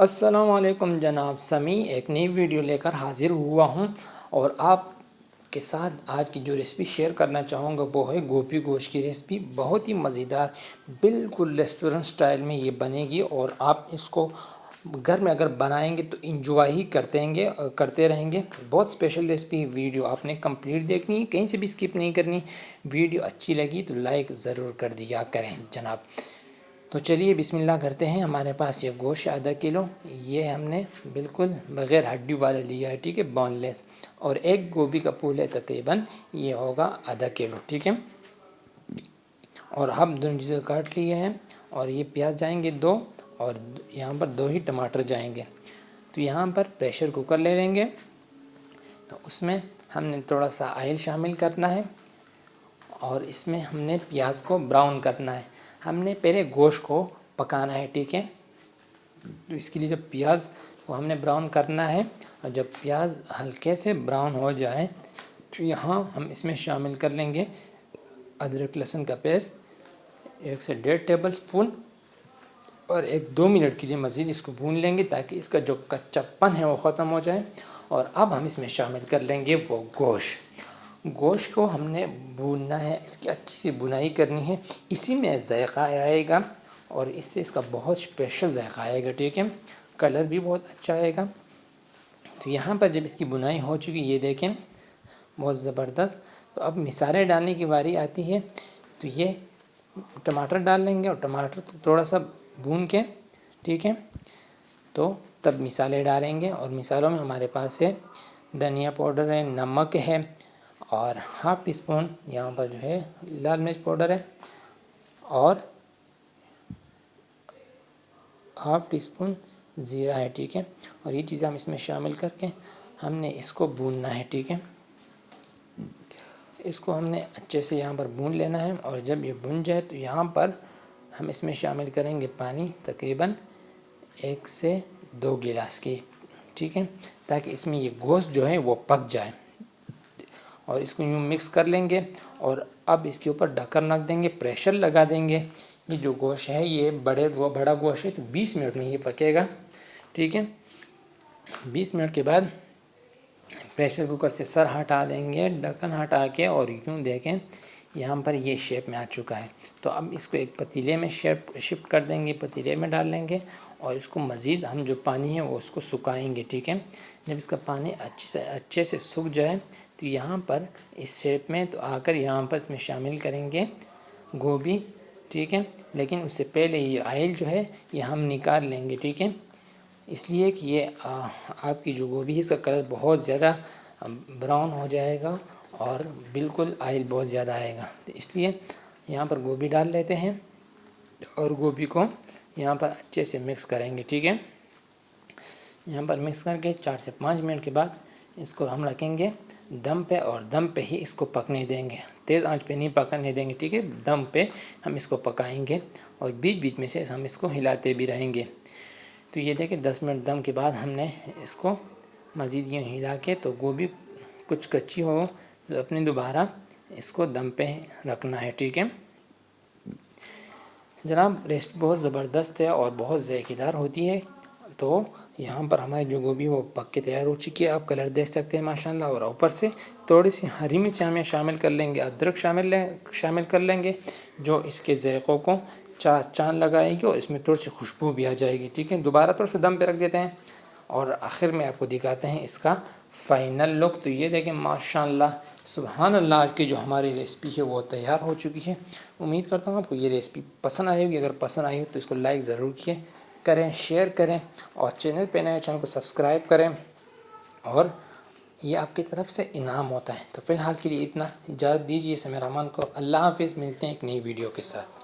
अस्सलामुअलैकुम जनाब समी, एक नई वीडियो लेकर हाज़िर हुआ हूँ और आपके साथ आज की जो रेसिपी शेयर करना चाहूँगा वो है गोभी गोश्त की रेसिपी। बहुत ही मज़ेदार, बिल्कुल रेस्टोरेंट स्टाइल में ये बनेगी और आप इसको घर में अगर बनाएंगे तो इंजॉय ही करते रहेंगे। बहुत स्पेशल रेसिपी। वीडियो आपने कंप्लीट देखनी है, कहीं से भी स्किप नहीं करनी। वीडियो अच्छी लगी तो लाइक ज़रूर कर दिया करें जनाब। तो चलिए बिस्मिल्लाह करते हैं। हमारे पास ये गोश्त आधा किलो, ये हमने बिल्कुल बग़ैर हड्डी वाला लिया है, ठीक है, बोनलेस। और एक गोभी का फूल है, तकरीबन ये होगा आधा किलो, ठीक है। और हम दोनों चीज़ें काट लिए हैं। और ये प्याज जाएंगे 2 और यहाँ पर 2 ही टमाटर जाएंगे। तो यहाँ पर प्रेशर कुकर ले लेंगे। तो उसमें हमने थोड़ा सा ऑयल शामिल करना है और इसमें हमने प्याज को ब्राउन करना है। हमने पहले गोश्त को पकाना है, ठीक है। तो इसके लिए जब प्याज को हमने ब्राउन करना है और जब प्याज हल्के से ब्राउन हो जाए तो यहाँ हम इसमें शामिल कर लेंगे अदरक लहसुन का पेस्ट 1 से 1.5 टेबल स्पून और 1-2 मिनट के लिए मज़ीद इसको भून लेंगे ताकि इसका जो कच्चापन है वो ख़त्म हो जाए। और अब हम इसमें शामिल कर लेंगे वो गोश्त को हमने भूनना है, इसकी अच्छी सी बुनाई करनी है। इसी में जायका आएगा और इससे इसका बहुत स्पेशल जायका आएगा, ठीक है। कलर भी बहुत अच्छा आएगा। तो यहाँ पर जब इसकी बुनाई हो चुकी, ये देखें बहुत ज़बरदस्त। तो अब मिसाले डालने की बारी आती है। तो ये टमाटर डाल लेंगे और टमाटर थोड़ा सा भून के, ठीक है, तो तब मिसाले डालेंगे। और मिसालों में हमारे पास है धनिया पाउडर है, नमक है और हाफ़ टी स्पून यहाँ पर जो है लाल मिर्च पाउडर है और हाफ़ टी स्पून ज़ीरा है, ठीक है। और ये चीज़ें हम इसमें शामिल करके हमने इसको भूनना है, ठीक है। इसको हमने अच्छे से यहाँ पर भून लेना है। और जब ये भुन जाए तो यहाँ पर हम इसमें शामिल करेंगे पानी, तकरीबन 1 से 2 गिलास की, ठीक है, ताकि इसमें ये गोश्त जो है वो पक जाए। और इसको यूँ मिक्स कर लेंगे और अब इसके ऊपर ढक्कन रख देंगे, प्रेशर लगा देंगे। ये जो गोश्त है ये बड़ा गोश्त है, तो 20 मिनट में ये पकेगा, ठीक है। 20 मिनट के बाद प्रेशर कुकर से सर हटा देंगे, ढक्कन हटा के, और यूँ देखें यहाँ पर ये शेप में आ चुका है। तो अब इसको एक पतीले में शिफ्ट कर देंगे, पतीले में डाल लेंगे और इसको मज़ीद हम जो पानी है वो उसको सुखाएंगे, ठीक है। जब इसका पानी अच्छे से सूख जाए तो यहाँ पर इस शेप में तो आकर यहाँ पर इसमें शामिल करेंगे गोभी, ठीक है। लेकिन उससे पहले ये ऑयल जो है ये हम निकाल लेंगे, ठीक है, इसलिए कि ये आपकी जो गोभी है इसका कलर बहुत ज़्यादा ब्राउन हो जाएगा और बिल्कुल ऑयल बहुत ज़्यादा आएगा। तो इसलिए यहाँ पर गोभी डाल लेते हैं और गोभी को यहाँ पर अच्छे से मिक्स करेंगे, ठीक है। यहाँ पर मिक्स करके 4 से 5 मिनट के बाद इसको हम रखेंगे दम पे और दम पे ही इसको पकने देंगे, तेज़ आंच पे नहीं पकने देंगे, ठीक है। दम पे हम इसको पकाएंगे और बीच बीच में से हम इसको हिलाते भी रहेंगे। तो ये देखिए 10 मिनट दम के बाद हमने इसको मज़ीद यूँ हिला के, तो गोभी कुछ कच्ची हो तो अपने दोबारा इसको दम पे रखना है, ठीक है जनाब। रेसिपी बहुत ज़बरदस्त है और बहुत ज़ायकेदार होती है। तो यहाँ पर हमारी जो गोभी वो पक के तैयार हो चुकी है, आप कलर देख सकते हैं माशाल्लाह। और ऊपर से थोड़ी सी हरी मिर्च हमें शामिल कर लेंगे, अदरक शामिल कर लेंगे, जो इसके ज़ायक़ों को चाँद लगाएगी और इसमें थोड़ी सी खुशबू भी आ जाएगी, ठीक है। दोबारा थोड़ा सा दम पे रख देते हैं और आखिर में आपको दिखाते हैं इसका फ़ाइनल लुक। तो ये देखें माशाल्लाह सुभान अल्लाह, आज की जो हमारी रेसिपी है वो तैयार हो चुकी है। उम्मीद करता हूँ आपको ये रेसिपी पसंद आई होगी। अगर पसंद आई हो तो इसको लाइक ज़रूर करें, शेयर करें और चैनल पे नए चैनल को सब्सक्राइब करें। और ये आपकी तरफ से इनाम होता है। तो फ़िलहाल के लिए इतना, इजाज़त दीजिए समय रहमान को। अल्लाह हाफ़िज़, मिलते हैं एक नई वीडियो के साथ।